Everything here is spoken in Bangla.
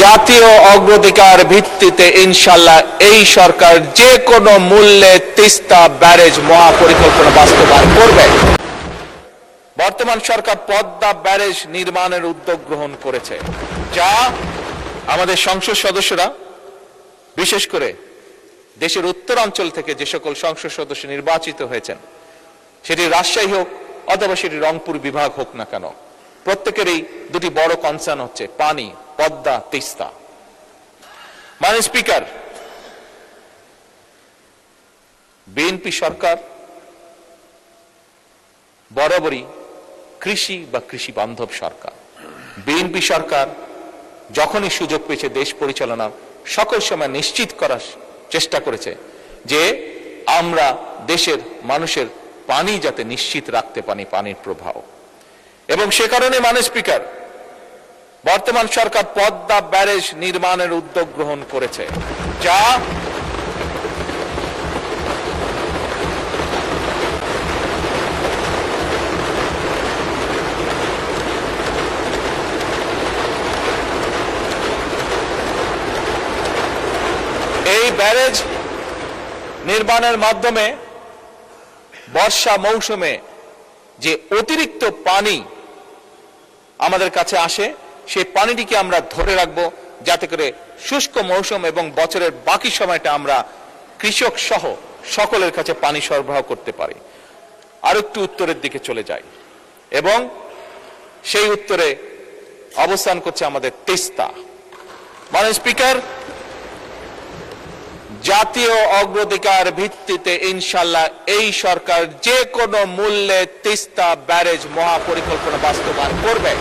জাতীয় অগ্রাধিকার ভিত্তিতে ইনশাআল্লাহ এই সরকার যে কোনো মূল্যে তিস্তা ব্যারেজ মহাপরিকল্পনা বাস্তবায়ন করবে। বর্তমান সরকার পদ্মা ব্যারেজ নির্মাণের উদ্যোগ গ্রহণ করেছে, যা আমাদের সংসদ সদস্যরা, বিশেষ করে দেশের উত্তরাঞ্চল থেকে যে সকল সংসদ সদস্য নির্বাচিত হয়েছেন, সেটি রাজশাহী হোক অথবা সেটি রংপুর বিভাগ হোক না কেন, প্রত্যেকেরই দুটি বড় কনসার্ন হচ্ছে পানি, পদ্মা, তিস্তা। মাননীয় স্পিকার, বিএনপি সরকার বরাবরই কৃষি বা কৃষি বান্ধব সরকার। বিএনপি সরকার যখনই সুযোগ পেয়েছে দেশ পরিচালনার সকল সময় নিশ্চিত করার চেষ্টা করেছে যে আমরা দেশের মানুষের পানি যাতে নিশ্চিত রাখতে পারি, পানির প্রবাহ। এবং সে কারণে মাননীয় স্পিকার, বর্তমান সরকার পদ্মা ব্যারেজ নির্মাণের উদ্যোগ গ্রহণ করেছে, যা এই ব্যারেজ নির্মাণের মাধ্যমে বর্ষা মৌসুমে যে অতিরিক্ত পানি আমাদের কাছে আসে, সেই পানিটিকে আমরা ধরে রাখবো, যাতে করে শুষ্ক মৌসুম এবং বছরের বাকি সময়টা আমরা কৃষক সহ সকলের কাছে পানি সরবরাহ করতে পারি। আর একটু উত্তরের দিকে চলে যাই এবং সেই উত্তরে অবস্থান করছে আমাদের তিস্তা। মাননীয় স্পিকার, জাতীয় অগ্রাধিকার ভিত্তিতে ইনশাআল্লাহ এই সরকার যে কোনো মূল্যে তিস্তা ব্যারেজ মহাপরিকল্পনা বাস্তবায়ন করবে।